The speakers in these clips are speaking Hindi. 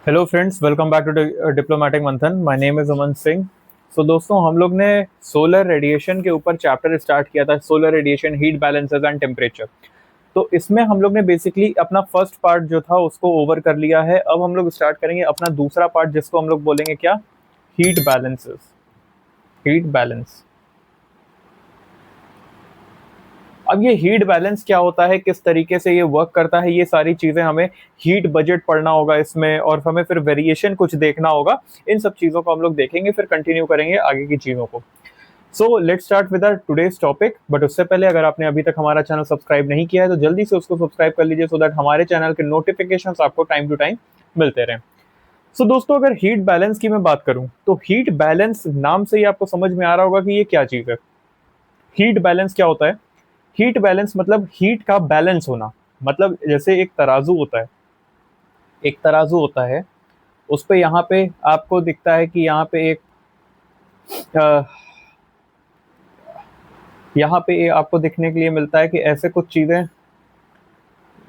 Hello friends, welcome back to Diplomatic Manthan. My name is Aman Singh. So दोस्तों, हम लोग ने सोलर रेडिएशन के ऊपर चैप्टर स्टार्ट किया था, solar radiation, heat balances and temperature. तो इसमें हम लोग ने बेसिकली अपना फर्स्ट पार्ट जो था उसको ओवर कर लिया है। अब हम लोग स्टार्ट करेंगे अपना दूसरा पार्ट, जिसको हम लोग बोलेंगे क्या? Heat balances. Heat balance. अब ये हीट बैलेंस क्या होता है, किस तरीके से ये वर्क करता है, ये सारी चीज़ें हमें हीट बजट पढ़ना होगा इसमें, और हमें फिर वेरिएशन कुछ देखना होगा। इन सब चीज़ों को हम लोग देखेंगे, फिर कंटिन्यू करेंगे आगे की चीज़ों को। So let's start with our today's topic. But उससे पहले, अगर आपने अभी तक हमारा चैनल सब्सक्राइब नहीं किया है तो जल्दी से उसको सब्सक्राइब कर लीजिए, सो दैट हमारे चैनल के नोटिफिकेशन आपको टाइम टू टाइम मिलते रहें। सो दोस्तों, अगर हीट बैलेंस की मैं बात करूं तो हीट बैलेंस नाम से ही आपको समझ में आ रहा होगा कि ये क्या चीज़ है। हीट बैलेंस क्या होता है? हीट बैलेंस मतलब हीट का बैलेंस होना। मतलब जैसे एक तराजू होता है, एक तराजू होता है, उस पे यहाँ पे आपको दिखता है कि यहाँ पे एक अ, यहाँ पे आपको दिखने के लिए मिलता है कि ऐसे कुछ चीजें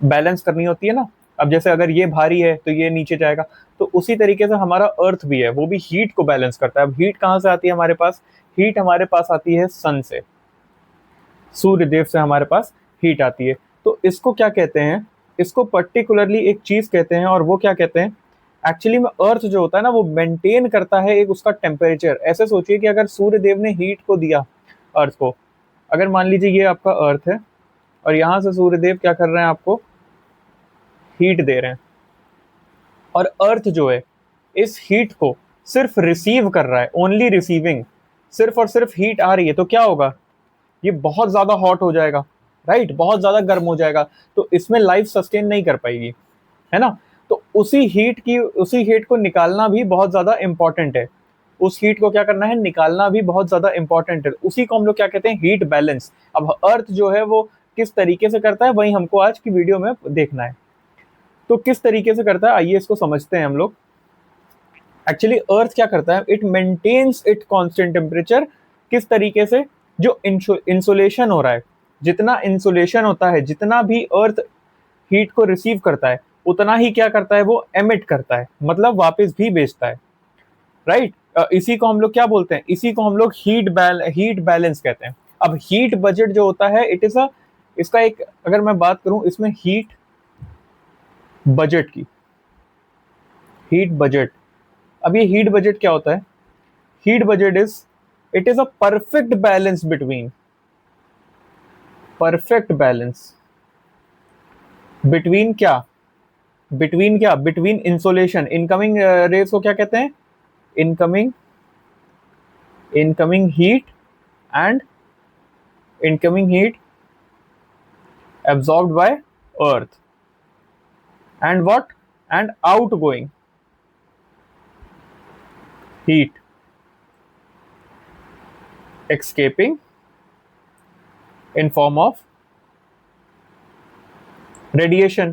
बैलेंस करनी होती है ना। अब जैसे अगर ये भारी है तो ये नीचे जाएगा। तो उसी तरीके से हमारा अर्थ भी है, वो भी हीट को बैलेंस करता है। अब हीट कहाँ से आती है हमारे पास? हीट हमारे पास आती है सन से, सूर्य देव से हमारे पास हीट आती है। तो इसको क्या कहते हैं? इसको पर्टिकुलरली एक चीज कहते हैं, और वो क्या कहते हैं? एक्चुअली में अर्थ जो होता है ना, वो मेंटेन करता है एक उसका टेम्परेचर। ऐसे सोचिए कि अगर सूर्य देव ने हीट को दिया अर्थ को, अगर मान लीजिए ये आपका अर्थ है और यहाँ से सूर्य देव क्या कर रहे हैं, आपको हीट दे रहे हैं, और अर्थ जो है इस हीट को सिर्फ रिसीव कर रहा है, ओनली रिसीविंग। सिर्फ और सिर्फ हीट आ रही है, तो क्या होगा? ये बहुत ज्यादा हॉट हो जाएगा, राइट, बहुत ज्यादा गर्म हो जाएगा। तो इसमें लाइफ सस्टेन नहीं कर पाएगी, है ना। तो उसी हीट को निकालना भी बहुत ज्यादा इंपॉर्टेंट है। उस हीट को क्या करना है? निकालना भी बहुत ज्यादा इंपॉर्टेंट है। उसी को हम लोग क्या कहते हैं? Heat balance. अब अर्थ जो है वो किस तरीके से करता है, वही हमको आज की वीडियो में देखना है। तो किस तरीके से करता है, आइए इसको समझते हैं हम लोग। एक्चुअली अर्थ क्या करता है? It maintains it constant temperature. किस तरीके से? जो इंसुलेशन हो रहा है, जितना इंसुलेशन होता है, जितना भी अर्थ हीट को रिसीव करता है, उतना ही क्या करता है? वो एमिट करता है, मतलब वापस भी भेजता है, राइट। इसी को हम लोग क्या बोलते हैं? इसी को हम लोग हीट बैलेंस कहते हैं। अब हीट बजट जो होता है, इट इज अ, इसका एक, अगर मैं बात करूं इसमें हीट बजट की, हीट बजट। अब ये हीट बजट क्या होता है? Heat budget is, it is a perfect balance between, perfect balance between क्या? बिटवीन क्या? बिटवीन इंसोलेशन, इनकमिंग रेज को क्या कहते हैं? Incoming, incoming heat and incoming heat absorbed by earth, and what? And outgoing heat escaping in form of radiation।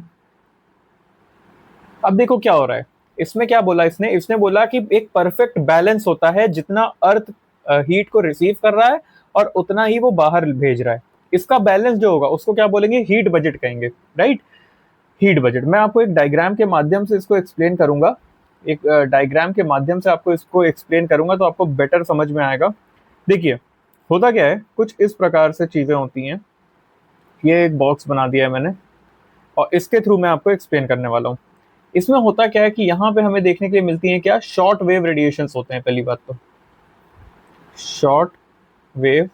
अब देखो क्या हो रहा है इसमें। क्या बोला इसने? इसने बोला कि एक परफेक्ट बैलेंस होता है, जितना अर्थ हीट को रिसीव कर रहा है और उतना ही वो बाहर भेज रहा है। इसका बैलेंस जो होगा उसको क्या बोलेंगे? हीट बजट कहेंगे, राइट। Heat budget. मैं आपको एक डायग्राम के माध्यम से इसको एक्सप्लेन करूंगा। एक डायग्राम के माध्यम से आपको इसको एक्सप्लेन करूंगा, तो आपको बेटर समझ में आएगा। देखिए, होता क्या है, कुछ इस प्रकार से चीजें होती हैं। ये एक बॉक्स बना दिया है मैंने, और इसके थ्रू मैं आपको एक्सप्लेन करने वाला हूँ। इसमें होता क्या है कि यहाँ पे हमें देखने के लिए मिलती है क्या? शॉर्ट वेव रेडिएशन होते हैं। पहली बात तो शॉर्ट वेव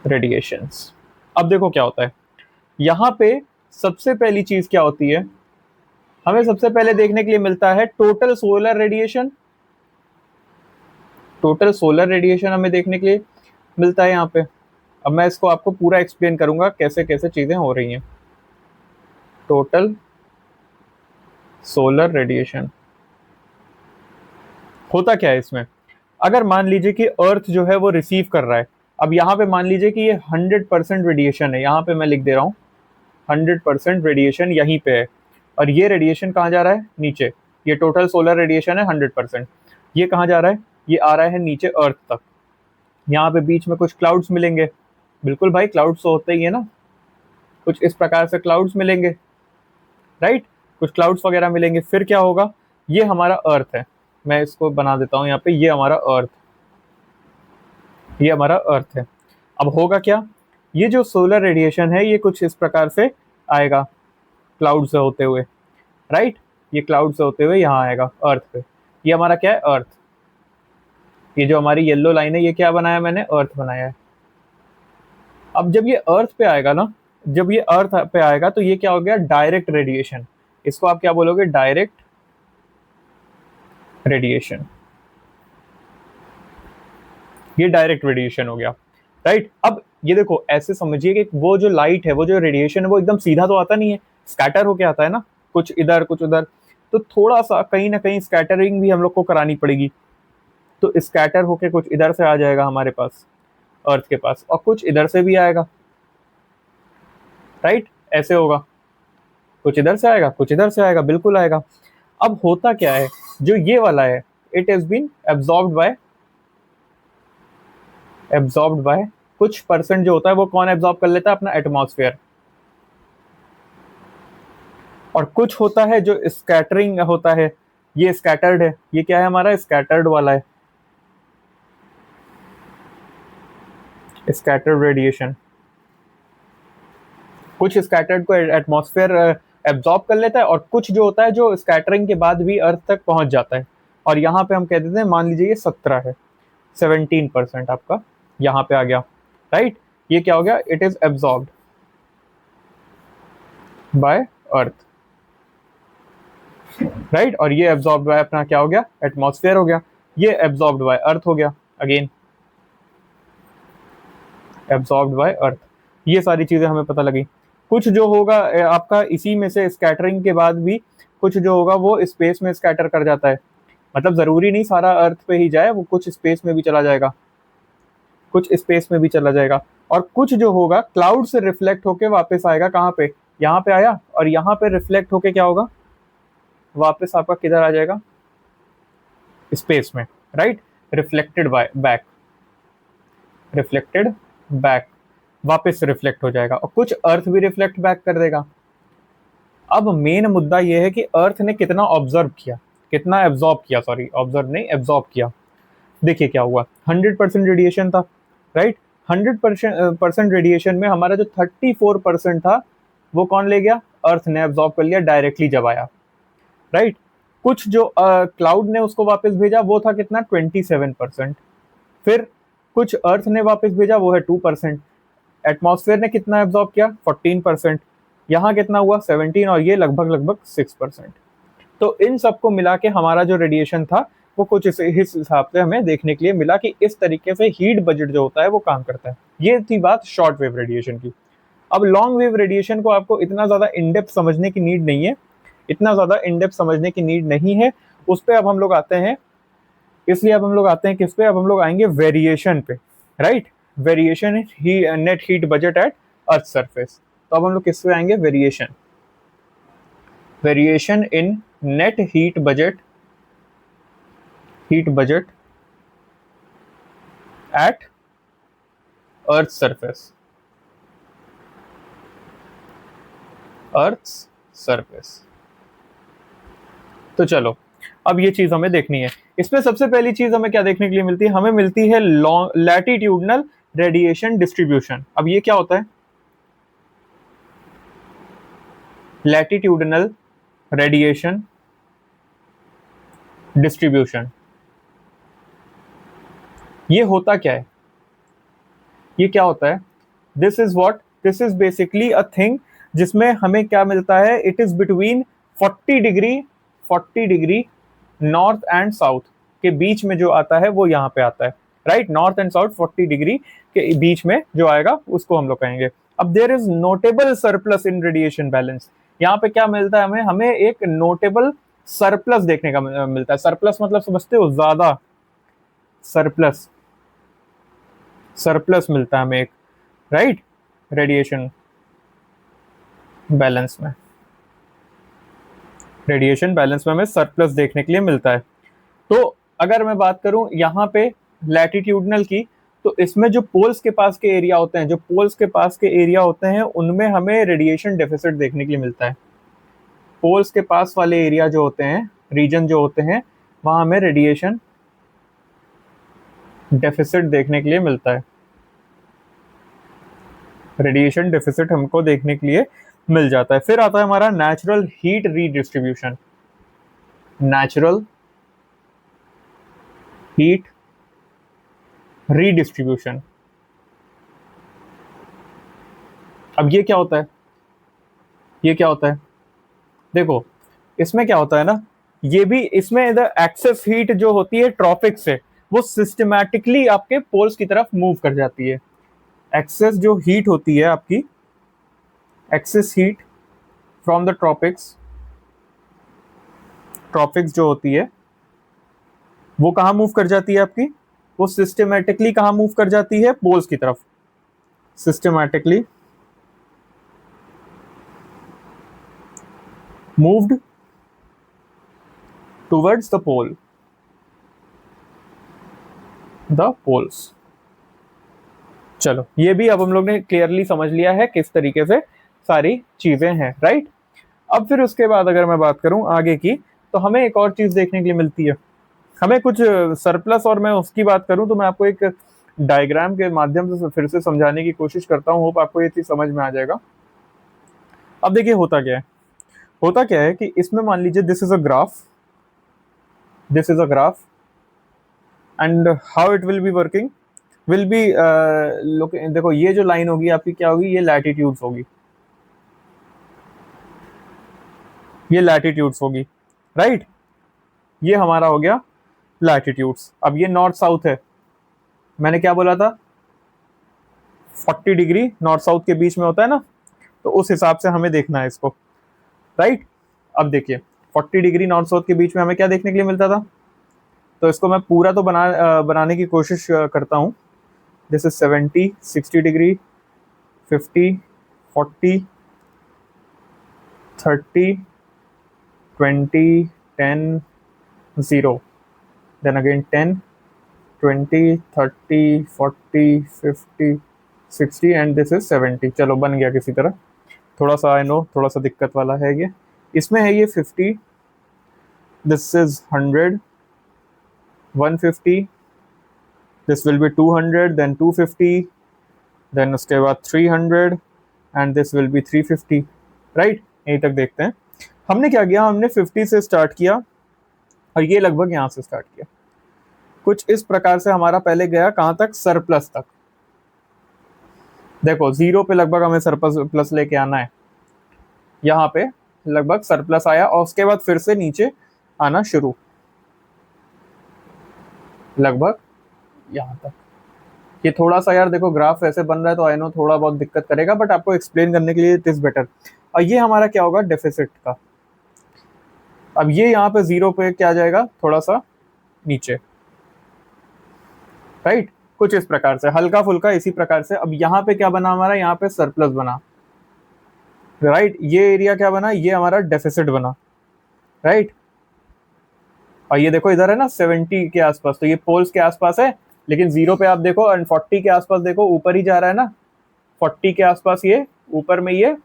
रेडिएशंस। अब देखो क्या होता है यहाँ पे। सबसे पहली चीज क्या होती है? हमें सबसे पहले देखने के लिए मिलता है total solar radiation. Total solar radiation हमें देखने के लिए मिलता है यहाँ पे। अब मैं इसको आपको पूरा एक्सप्लेन करूंगा कैसे कैसे चीजें हो रही हैं। टोटल सोलर रेडिएशन होता क्या है इसमें? अगर मान लीजिए कि अर्थ जो है वो रिसीव कर रहा है। अब यहाँ पे मान लीजिए कि ये 100% रेडिएशन है, यहाँ पे मैं लिख दे रहा हूँ 100% रेडिएशन यहीं पे है। और ये रेडिएशन कहाँ जा रहा है? नीचे। ये टोटल सोलर रेडिएशन है 100%। ये कहाँ जा रहा है? ये आ रहा है नीचे अर्थ तक। यहाँ पे बीच में कुछ क्लाउड्स मिलेंगे। बिल्कुल भाई, क्लाउड्स तो होते ही है ना, कुछ इस प्रकार से क्लाउड्स मिलेंगे, राइट। कुछ क्लाउड्स वगैरह मिलेंगे, फिर क्या होगा, ये हमारा अर्थ है, मैं इसको बना देता हूँ यहाँ पे, ये हमारा अर्थ, ये हमारा अर्थ है। अब होगा क्या, ये जो सोलर रेडिएशन है ये कुछ इस प्रकार से आएगा क्लाउड से होते हुए, राइट, ये क्लाउड से होते हुए यहाँ आएगा अर्थ पे, ये हमारा क्या है, अर्थ। ये जो हमारी येलो लाइन है ये क्या बनाया मैंने, अर्थ बनाया है। अब जब ये अर्थ पे आएगा ना, जब ये अर्थ पे आएगा तो ये क्या हो गया, डायरेक्ट रेडिएशन, इसको आप क्या बोलोगे, डायरेक्ट रेडिएशन, ये डायरेक्ट रेडिएशन हो गया, राइट। अब ये देखो ऐसे समझिए कि वो जो लाइट है, वो जो रेडिएशन है, वो एकदम सीधा तो आता नहीं है, स्कैटर होके आता है ना, कुछ इधर कुछ उधर, तो थोड़ा सा कहीं ना कहीं स्कैटरिंग भी हम लोग को करानी पड़ेगी। तो स्कैटर होके कुछ इधर से आ जाएगा हमारे पास अर्थ के पास, और कुछ इधर से भी आएगा, राइट, ऐसे होगा, कुछ इधर से आएगा कुछ इधर से आएगा, बिल्कुल आएगा। अब होता क्या है, जो ये वाला है, it has been absorbed by कुछ परसेंट जो होता है वो कौन एब्जॉर्ब कर लेता है, अपना एटमॉस्फेयर। और कुछ होता है जो स्कैटरिंग होता है, ये स्कैटर्ड है, ये क्या है हमारा, स्कैटर्ड वाला है, स्कैटर्ड रेडिएशन। कुछ स्कैटर्ड को एटमॉस्फेयर एब्जॉर्ब कर लेता है, और कुछ जो होता है जो स्कैटरिंग के बाद भी अर्थ तक पहुंच जाता है। और यहाँ पे हम कह देते हैं, मान लीजिए ये 17 है, 17% आपका यहाँ पे आ गया, राइट। ये क्या हो गया, it is absorbed bye earth, right. और ये एब्जॉर्ब्ड बाय अपना क्या हो गया, एटमॉस्फेयर हो गया, ये एब्जॉर्ब्ड बाय अर्थ हो गया, अगेन एब्जॉर्ब्ड बाय अर्थ। ये सारी चीजें हमें पता लगी। कुछ जो होगा आपका इसी में से स्कैटरिंग के बाद भी कुछ जो होगा वो स्पेस में स्कैटर कर जाता है, मतलब जरूरी नहीं सारा अर्थ पे ही जाए, वो कुछ स्पेस में भी चला जाएगा, कुछ स्पेस में भी चला जाएगा। और कुछ जो होगा क्लाउड से रिफ्लेक्ट होके वापस आएगा, कहाँ पे, यहाँ पे आया, और यहाँ पे रिफ्लेक्ट होके क्या होगा, वापस आपका किधर आ जाएगा, स्पेस में, right. Reflected back, reflected back, वापस रिफ्लेक्ट हो जाएगा, और कुछ अर्थ भी रिफ्लेक्ट बैक कर देगा। अब मेन मुद्दा यह है कि अर्थ ने कितना ऑब्जर्व किया, कितना एब्जॉर्ब किया, सॉरी ऑब्जर्व नहीं, एब्जॉर्ब किया। देखिए क्या हुआ, 100% रेडिएशन था, राइट। 100% रेडिएशन में हमारा जो 34% था वो कौन ले गया, अर्थ ने एब्जॉर्ब कर लिया डायरेक्टली जब आया, राइट। कुछ जो क्लाउड ने उसको वापस भेजा वो था कितना, 27%। फिर कुछ अर्थ ने वापस भेजा, वो है 2%। एटमॉस्फेयर ने कितना एब्जॉर्ब किया, 14%। यहाँ कितना हुआ, 17, और ये लगभग लगभग 6%। तो इन सबको मिला के हमारा जो रेडिएशन था वो कुछ इस हिसाब से हमें देखने के लिए मिला कि इस तरीके से हीट बजट जो होता है वो काम करता है। ये थी बात शॉर्ट वेव रेडिएशन की। अब लॉन्ग वेव रेडिएशन को आपको इतना ज़्यादा इन डेप्थ समझने की नीड नहीं है, इतना ज़्यादा इन डेप्थ समझने की नीड नहीं है। उस पर अब हम लोग आते हैं, इसलिए अब हम लोग आते हैं किस पे, अब हम लोग आएंगे वेरिएशन पे, राइट। वेरिएशन ही net heat budget at earth surface. तो अब हम लोग किस पे आएंगे, variation, variation in net heat budget at earth surface, earth surface. तो चलो अब ये चीज हमें देखनी है। इसमें सबसे पहली चीज हमें क्या देखने के लिए मिलती है, हमें मिलती है लैटिट्यूडनल रेडिएशन डिस्ट्रीब्यूशन। अब ये क्या होता है, लैटिट्यूडनल रेडिएशन डिस्ट्रीब्यूशन, ये होता क्या है, ये क्या होता है, this is basically a thing जिसमें हमें क्या मिलता है, it is between 40 degree north and south के बीच में जो आता है वो यहाँ पे आता है, right. North and south 40 degree के बीच में जो आएगा उसको हम लोग कहेंगे। अब there is notable surplus in radiation balance. यहाँ पे क्या मिलता है हमें, हमें एक नोटेबल सरप्लस देखने का मिलता है। सरप्लस मतलब समझते हो, ज्यादा, सरप्लस, सरप्लस मिलता है हमें एक, राइट, रेडिएशन बैलेंस में, रेडिएशन बैलेंस में हमें सरप्लस देखने के लिए मिलता है। तो अगर मैं बात करूं यहाँ पे लैटिट्यूडनल की, तो इसमें जो पोल्स के पास के एरिया होते हैं, जो पोल्स के पास के एरिया होते हैं उनमें हमें रेडिएशन डेफिसिट देखने के लिए मिलता है, पोल्स के पास वाले एरिया जो होते हैं, रीजन जो होते हैं, वहां हमें रेडिएशन डेफिसिट देखने के लिए मिलता है। रेडिएशन डेफिसिट हमको देखने के लिए मिल जाता है। फिर आता है हमारा natural heat redistribution. Natural heat redistribution, अब ये क्या होता है, ये क्या होता है, देखो इसमें क्या होता है ना, ये भी इसमें द एक्सेस हीट जो होती है ट्रॉपिक से, वो सिस्टमैटिकली आपके पोल्स की तरफ मूव कर जाती है। एक्सेस जो हीट होती है आपकी, excess heat from the tropics, tropics जो होती है वो कहाँ मूव कर जाती है आपकी, वो सिस्टमैटिकली कहाँ मूव कर जाती है, पोल्स की तरफ। Systematically moved towards the pole, the poles. चलो ये भी अब हम लोग ने क्लियरली समझ लिया है किस तरीके से सारी चीजें हैं, राइट। अब फिर उसके बाद अगर मैं बात करूं आगे की, तो हमें एक और चीज देखने के लिए मिलती है, हमें कुछ सरप्लस, और मैं उसकी बात करूं तो मैं आपको एक डायग्राम के माध्यम से फिर से समझाने की कोशिश करता हूं, होप आपको ये चीज समझ में आ जाएगा। अब देखिए होता क्या है, होता क्या है कि इसमें मान लीजिए this is a graph, this is a graph, and how it will be working, will be look, देखो ये जो लाइन होगी आपकी क्या होगी, ये लैटिट्यूड्स होगी, ये लैटिट्यूड्स होगी, राइट। ये हमारा हो गया लैटिट्यूड्स। अब ये नॉर्थ साउथ है, मैंने क्या बोला था, 40 डिग्री नॉर्थ साउथ के बीच में होता है ना, तो उस हिसाब से हमें देखना है इसको, राइट। अब देखिए 40 डिग्री नॉर्थ साउथ के बीच में हमें क्या देखने के लिए मिलता था, तो इसको मैं पूरा तो बनाने की कोशिश करता हूँ। This is 70, 60 degree, 50, 40, 30, 20, 10, 0, then again 10, 20, 30, 40, 50, 60 and this is 70। चलो बन गया किसी तरह, थोड़ा सा आई नो थोड़ा सा दिक्कत वाला है ये, इसमें है ये 50, this is 100, 150, this will be 200, then 250, then उसके बाद 300 and this will be 350, right. यहीं तक देखते हैं। हमने क्या किया, हमने 50 से स्टार्ट किया और ये लगभग यहाँ से स्टार्ट किया, कुछ इस प्रकार से हमारा पहले गया कहाँ तक, सरप्लस तक। देखो जीरो पे लगभग हमें सरप्लस प्लस लेके आना है, यहाँ पे लगभग सरप्लस आया और उसके बाद फिर से नीचे आना शुरू, लगभग यहाँ तक। ये थोड़ा सा यार देखो ग्राफ ऐसे बन रहा है तो आई नो थोड़ा बहुत दिक्कत करेगा, बट आपको एक्सप्लेन करने के लिए इट इज बेटर। और ये हमारा क्या होगा, डेफिसिट का। अब ये यहाँ पे जीरो पे क्या जाएगा, थोड़ा सा नीचे, राइट। कुछ इस प्रकार से हल्का फुल्का इसी प्रकार से। अब यहाँ पे क्या बना हमारा, यहाँ पे सरप्लस बना, राइट। ये एरिया क्या बना, ये हमारा डेफिसिट बना, राइट। और ये देखो इधर है ना 70 के आसपास, तो ये पोल्स के आसपास है, लेकिन जीरो पे आप देखो एंड 40 के आसपास देखो ऊपर ही जा रहा है ना, 40 के आसपास ये ऊपर में ये।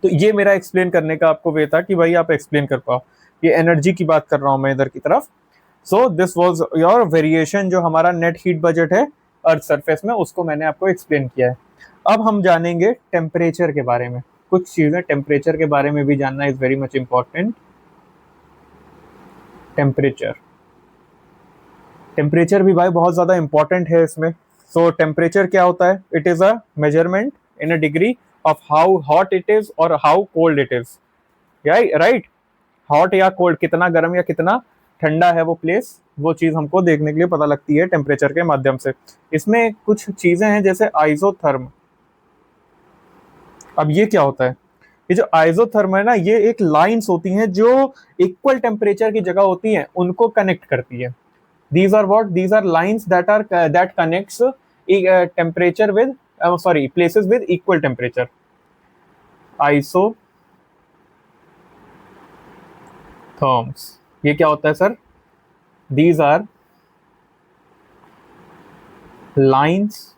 तो ये मेरा एक्सप्लेन करने का आपको वे था कि भाई आप एक्सप्लेन कर पाओ, ये एनर्जी की बात कर रहा हूं मैं इधर की तरफ। So this was your variation, जो हमारा नेट हीट बजट है अर्थ सरफेस में, उसको मैंने आपको एक्सप्लेन किया है। अब हम जानेंगे टेम्परेचर के बारे में, कुछ चीजें टेम्परेचर के बारे में भी जानना is very much important. Temperature, temperature भी भाई बहुत ज्यादा इंपॉर्टेंट है इसमें। सो टेम्परेचर क्या होता है, it is a measurement in a degree of how hot it is और how cold it is, right. Hot या कोल्ड, कितना गर्म या कितना ठंडा है वो प्लेस, वो चीज हमको देखने के लिए पता लगती है टेम्परेचर के माध्यम से। इसमें कुछ चीजें हैं जैसे आइसोथर्म। अब ये क्या होता है, ये जो आइसोथर्म है ना, ये एक लाइंस होती हैं जो इक्वल टेम्परेचर की जगह होती हैं, उनको कनेक्ट करती है। These are what? These are lines that connects temperature with sorry places with equal temperature. Isotherms. ये क्या होता है sir? These are lines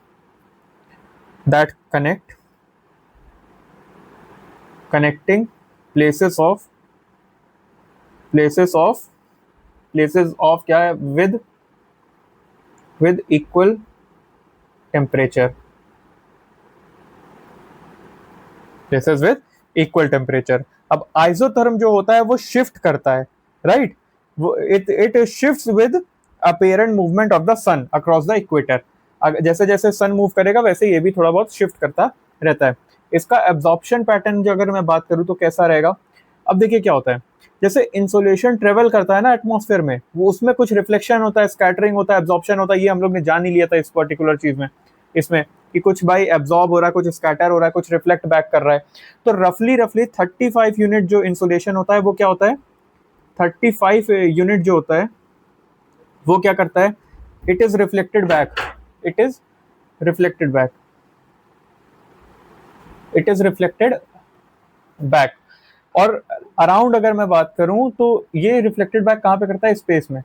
that connecting places of क्या है, with equal temperature, places with equal temperature. अब आइसोथर्म जो होता है वो शिफ्ट करता है, राइट, वो it shifts with apparent movement of the sun across the equator. जैसे जैसे सन मूव करेगा वैसे ये भी थोड़ा बहुत शिफ्ट करता रहता है। इसका एब्जॉर्प्शन पैटर्न जो अगर मैं बात करूं तो कैसा रहेगा, अब देखिए क्या होता है, जैसे इंसुलेशन ट्रेवल करता है ना एटमॉस्फेयर में, वो उसमें कुछ रिफ्लेक्शन होता है, स्कैटरिंग होता है, एब्जॉर्प्शन होता है, ये हम लोग ने जान ही लिया था इस पर्टिकुलर चीज में, इसमें कि कुछ भाई एब्जॉर्ब हो रहा है, कुछ स्कैटर हो रहा है, कुछ रिफ्लेक्ट बैक कर रहा है। तो रफली 35 यूनिट जो इंसुलेशन होता है वो क्या होता है, 35 यूनिट जो होता है वो क्या करता है, it is reflected back, it is reflected back, it is reflected back. और अराउंड अगर मैं बात करूं तो ये रिफ्लेक्टेड बैक कहां पे करता है, स्पेस में,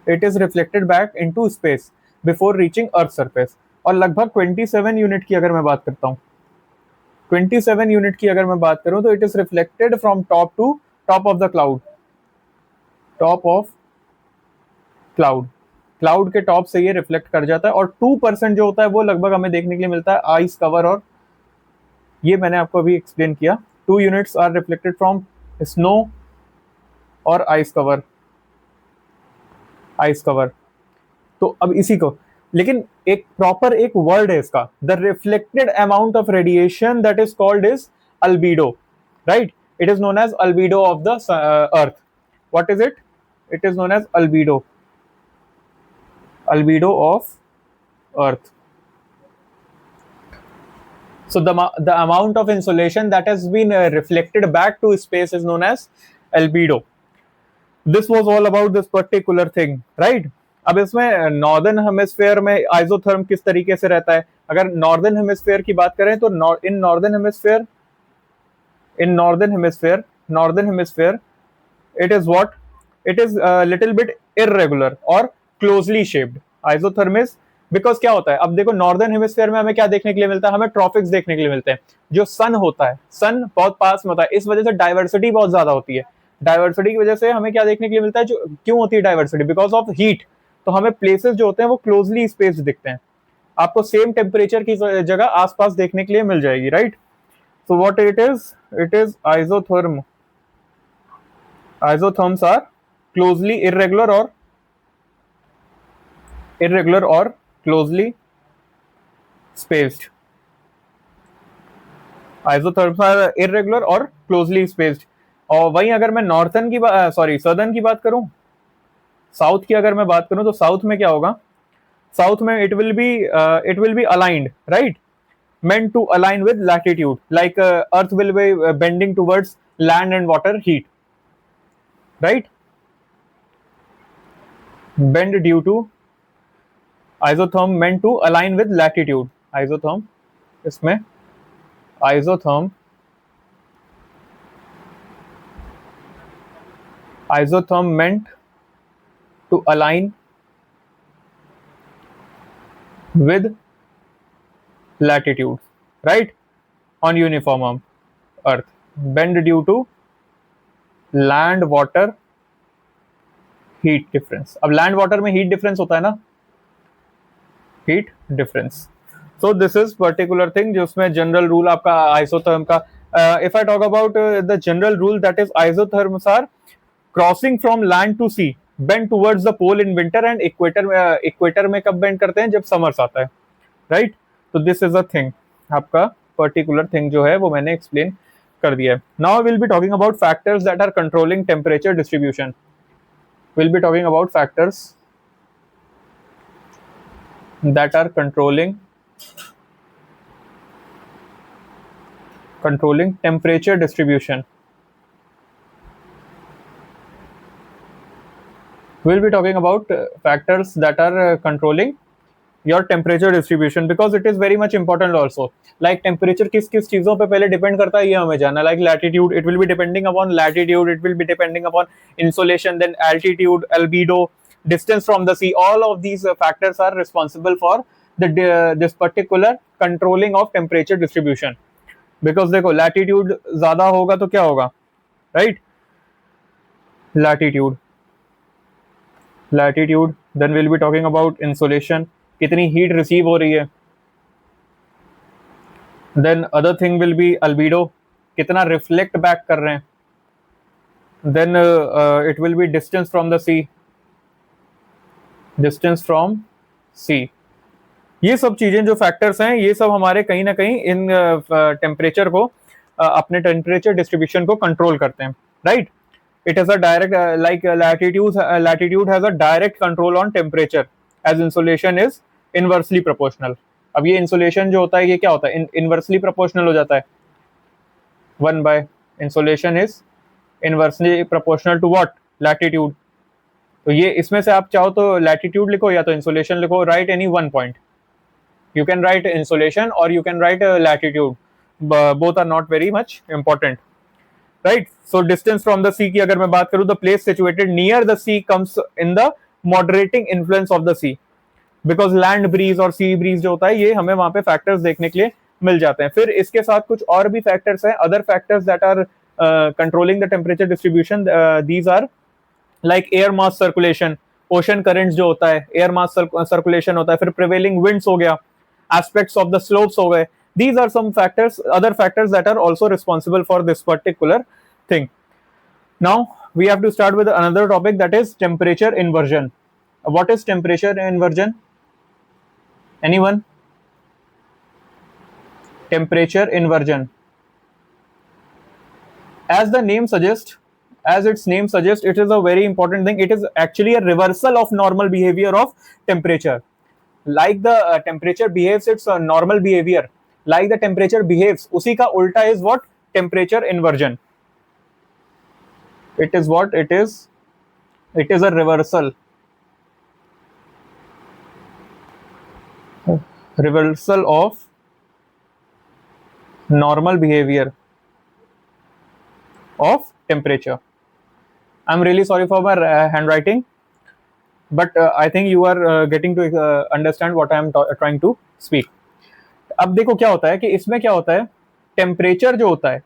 it is reflected back into space before reaching earth surface. और लगभग 27 यूनिट की अगर मैं बात करता हूं, 27 यूनिट की अगर मैं बात करूं तो it is reflected from top to top of the cloud, top of cloud, cloud के टॉप से ये रिफ्लेक्ट कर जाता है। और 2% जो होता है वो लगभग हमें देखने के लिए मिलता है आइस कवर, और ये मैंने आपको अभी एक्सप्लेन किया, 2 units are reflected from snow और आइस कवर, आइस कवर। तो अब इसी को, लेकिन एक प्रॉपर एक वर्ड है इसका, the reflected amount of radiation that is called is albedo, right, it is known as albedo of the earth. What is it, it is known as albedo, albedo of earth. So the amount of insolation that has been reflected back to space is known as albedo. This was all about this particular thing, right? अब इसमें नॉर्दर्न हेमिस्फेयर में आइसोथर्म किस तरीके से रहता है, अगर नॉर्दर्न हेमिस्फेयर की बात करें तो in northern hemisphere it is what, it is a little bit irregular और क्लोजली शेप्ड आइसोथर्मिस। बिकॉज क्या होता है, अब देखो नॉर्दर्न हेमिस्फीयर में हमें क्या देखने के लिए मिलता है, हमें ट्रॉपिक्स देखने के लिए मिलते हैं, जो सन होता है, सन बहुत पास में होता है, इस वजह से डाइवर्सिटी बहुत ज्यादा होती है। डाइवर्सिटी की वजह से हमें क्या देखने के लिए मिलता है, जो क्यों होती है डाइवर्सिटी, बिकॉज ऑफ हीट। तो हमें प्लेसेस जो होते हैं वो क्लोजली स्पेस्ड दिखते हैं, आपको सेम टेम्परेचर की जगह आसपास देखने के लिए मिल जाएगी, right. So what it is isotherm, isotherms are closely irregular or closely spaced. Isotherms are irregular or closely spaced. और वहीं अगर मैं नॉर्थर्न की सदर्न की बात करूं, साउथ की अगर मैं बात करूं तो साउथ में क्या होगा, साउथ में it will B aligned, right, meant to align with latitude, like earth will be bending towards land and water heat, right, bend due to isotherm meant to align with latitude, isotherm, इसमें isotherm meant to align with latitude, right, on uniform earth, bend due to land water heat difference। अब land water में heat difference होता है ना, heat difference। So this is particular thing जिसमें general rule आपका isotherm का, if I talk about the general rule, that is isotherms are crossing from land to sea, bend towards the pole in winter and equator में कब bend करते हैं, जब summers आता है, right। तो this is a thing, आपका particular thing जो है वो मैंने explain कर दिया है। Now I will be talking about factors that are controlling temperature distribution, we'll be talking about factors that are controlling temperature distribution, we'll be talking about factors that are controlling your temperature distribution, because it is very much important also, like temperature किस किस चीजों पे पहले डिपेंड करता है ये हमें जानना, like latitude, it will be depending upon latitude, it will be depending upon insolation, then altitude, albedo, distance from the sea, all of these factors are responsible for this particular controlling of temperature distribution, because देखो लैटिट्यूड ज्यादा होगा तो क्या होगा, right, latitude, latitude, then will be talking about insolation, कितनी हीट रिसीव हो रही है, then other thing will be albedo, कितना रिफ्लेक्ट बैक कर रहे हैं, then it will be distance from the sea, distance from sea. ये सब चीजें जो फैक्टर्स हैं ये सब हमारे कहीं ना कहीं इन टेम्परेचर को अपने टेम्परेचर डिस्ट्रीब्यूशन को कंट्रोल करते हैं, right. It is a direct like latitude has a direct control on temperature as insulation is inversely proportional. अब ये इंसुलेशन जो होता है ये क्या होता है, इनवर्सली प्रोपोर्शनल हो जाता है, 1 by insulation is inversely proportional to what, latitude. तो ये इसमें से आप चाहो तो लैटिट्यूड लिखो या तो इंसुलेशन लिखो, right any one point, you can write insolation or you can write latitude, both are not very much important, right। So distance from the sea की अगर मैं बात करूं, the place situated near the sea comes in the moderating influence of the sea, because land breeze और sea breeze जो होता है ये हमें वहां पे factors देखने के लिए मिल जाते हैं। फिर इसके साथ कुछ और भी factors हैं, other factors that are controlling the temperature distribution, these are like air mass circulation, ocean currents जो होता है, air mass circulation होता है, फिर prevailing winds हो गया, aspects of the slopes हो गए। These are some factors, other factors that are also responsible for this particular thing. Now we have to start with another topic, that is temperature inversion. What is temperature inversion? Anyone? Temperature inversion, as the name suggests, as its name suggests, it is a very important thing. It is actually a reversal of normal behavior of temperature. Like the temperature behaves its normal behavior, like the temperature behaves, usi ka ulta is what, temperature inversion. It is what it is, it is a reversal, reversal of normal behavior of temperature. I'm really sorry for my handwriting, but I think you are getting to understand what I am trying to speak. अब देखो क्या होता है कि इसमें क्या होता है, टेम्परेचर जो होता है,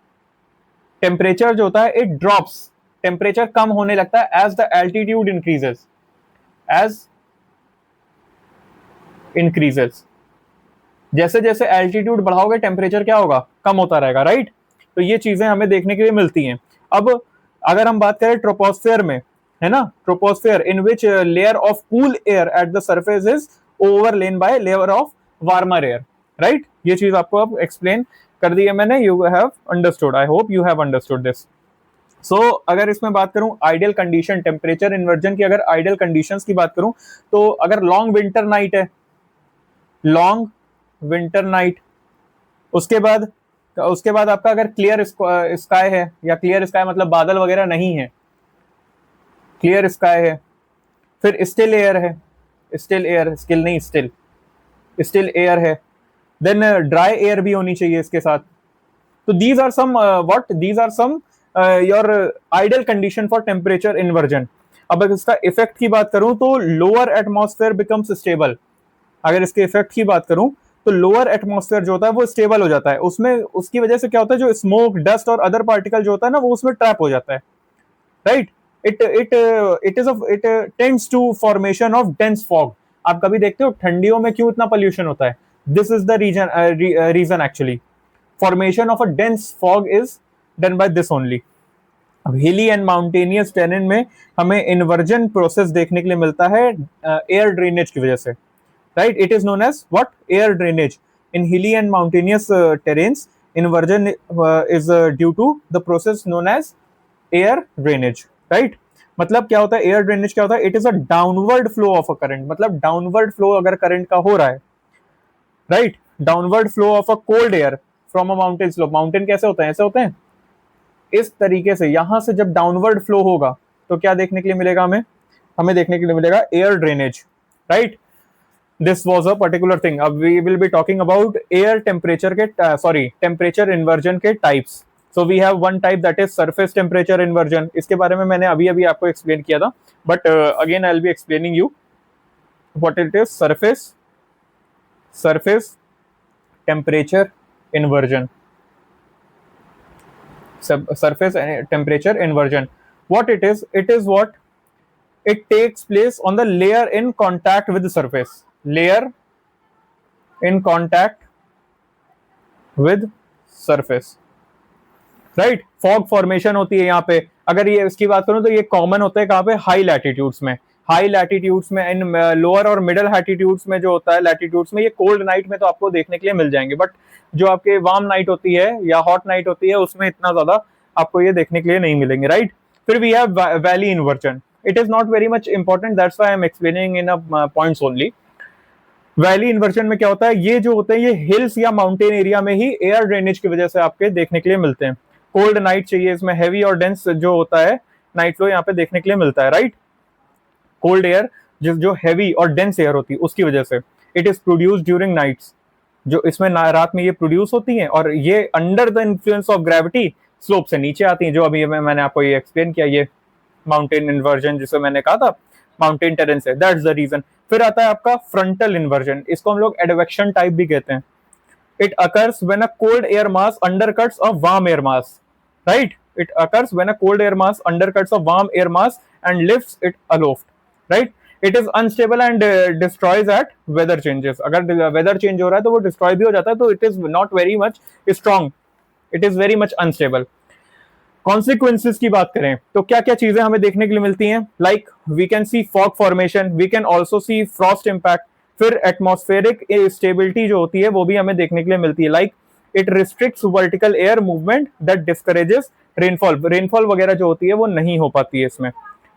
टेम्परेचर जो होता है इट ड्रॉप्स, टेम्परेचर कम होने लगता है as the altitude increases, as increases, जैसे जैसे एल्टीट्यूड बढ़ाओगे टेम्परेचर क्या होगा, कम होता रहेगा, राइट। तो ये चीजें हमें देखने के लिए मिलती हैं। अब अगर हम बात करें ट्रोपोस्फेयर में, है ना, troposphere in which layer of cool air at the surface is overlain by layer of warmer air, right. ये चीज आपको अब एक्सप्लेन कर दी है मैंने, you have understood, I hope you have understood this. So अगर इसमें बात करूं आइडियल कंडीशन टेम्परेचर इन्वर्जन की, अगर आइडियल कंडीशंस की बात करूं तो अगर लॉन्ग विंटर नाइट है, लॉन्ग विंटर नाइट, उसके बाद आपका अगर क्लियर स्काई है, या क्लियर स्काई मतलब बादल वगैरह नहीं है, क्लियर स्काई है, फिर स्टिल एयर है, स्टिल एयर, स्किल नहीं स्टिल, स्टिल एयर है, देन ड्राई एयर भी होनी चाहिए इसके साथ। तो these are some what, these are some your ideal condition for temperature inversion. अब अगर इसका इफेक्ट की बात करूं तो लोअर एटमॉस्फेयर बिकम्स स्टेबल, अगर इसके इफेक्ट की बात करूं तो लोअर एटमॉस्फेयर जो होता है वो स्टेबल हो जाता है, उसमें उसकी वजह से क्या होता है, जो स्मोक डस्ट और अदर पार्टिकल जो होता है ना वो उसमें ट्रैप हो जाता है, right. It tends to formation of dense fog. आप कभी देखते हो ठंडियों में क्यों इतना पोल्यूशन होता है, this is the reason actually, formation of a dense fog is done by this only. अब हिली एंड माउंटेनियस टेरेन में हमें इन्वर्जन प्रोसेस देखने के लिए मिलता है एयर ड्रेनेज की वजह से, right, it is known as what, air drainage. In hilly and mountainous terrains, inversion is due to the process known as air drainage, right। मतलब क्या होता है एयर ड्रेनेज, क्या होता है, it is a downward flow of a current, मतलब डाउनवर्ड फ्लो अगर करंट का हो रहा है, right, downward flow of a cold air from a mountain slope. Mountain कैसे होते हैं, ऐसे होते हैं, इस तरीके से यहां से जब डाउनवर्ड फ्लो होगा तो क्या देखने के लिए मिलेगा हमें, हमें देखने के लिए मिलेगा air drainage, right. This was a particular thing. अब we will be talking about air temperature के temperature inversion के types. So we have one type that is surface temperature inversion. इसके बारे में मैंने अभी अभी आपको explain किया था, but again I'll be explaining you what it is. Surface temperature inversion. surface temperature inversion. What it is what it takes place on the layer in contact with the surface, layer in contact with surface, right. Fog formation होती है यहाँ पे. अगर ये इसकी बात करूं तो ये कॉमन होता है कहाँ पे, हाई लैटिट्यूड्स में. हाई लैटिट्यूड्स में, इन लोअर और मिडल लैटिट्यूड्स में जो होता है, लैटिट्यूड्स में ये कोल्ड नाइट में तो आपको देखने के लिए मिल जाएंगे, बट जो आपके वार्म नाइट होती है या हॉट नाइट होती है उसमें इतना ज्यादा आपको ये देखने के लिए नहीं मिलेंगे, राइट. फिर we have valley inversion. It is not very much important, that's why I am explaining in points only. Valley inversion में क्या होता है, ये जो होते हैं ये हिल्स या माउंटेन एरिया में ही एयर ड्रेनेज की वजह से आपके देखने के लिए मिलते हैं. कोल्ड नाइट चाहिए, इसमें हैवी और डेंस जो होता है नाइट फ्लो यहाँ पे देखने के लिए मिलता है, राइट. कोल्ड एयर जो हैवी और डेंस एयर होती है उसकी वजह से it is produce during nights, जो इसमें रात में ये प्रोड्यूस होती हैं और ये under the influence of gravity slope से नीचे आती हैं, जो अभी मैंने आपको ये एक्सप्लेन किया, ये माउंटेन इन्वर्जन जिसे मैंने कहा था, माउंटेन टेरेंस है, दैट्स द रीजन. फिर आता है आपका फ्रंटल इन्वर्जन, इसको हम लोग एडवेक्शन टाइप भी कहते हैं. It occurs when a cold air mass undercuts a warm air mass, right? It occurs when a cold air mass undercuts a warm air mass and lifts it aloft, right? It is unstable and destroys at weather changes. अगर weather change हो रहा है तो वो destroy भी हो जाता है, तो it is not very much strong. It is very much unstable. Consequences की बात करें तो क्या क्या चीजें हमें देखने के लिए मिलती हैं, like we can see fog formation, we can also see frost impact. फिर एटमॉस्फेरिक स्टेबिलिटी जो होती है वो भी हमें देखने के लिए मिलती है, like it restricts vertical air movement that discourages rainfall. Rainfall वगैरह जो होती है वो नहीं हो पाती है इसमें,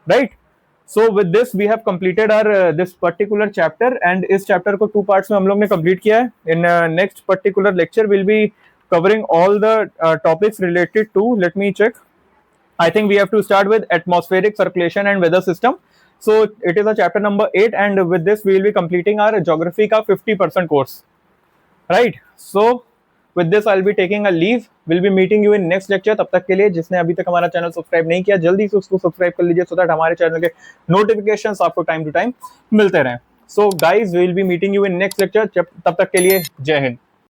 right. So with this we have completed our this particular chapter, and इस चैप्टर को 2 पार्ट्स में हम लोग ने कंप्लीट किया है. In next particular lecture will be covering all the topics related to, let me check, I think we have to start with atmospheric circulation and weather system. So it is a chapter number 8, and with this we will be completing our geography ka 50% course, right. So with this I'll be taking a leave. We'll be meeting you in next lecture. तब तक के लिए जिसने अभी तक हमारा चैनल सब्सक्राइब नहीं किया जल्दी से उसको सब्सक्राइब कर लीजिए, so that हमारे चैनल के नोटिफिकेशंस आपको टाइम टू टाइम मिलते रहें. So guys, we will be meeting you in next lecture. तब तक के लिए जय हिंद.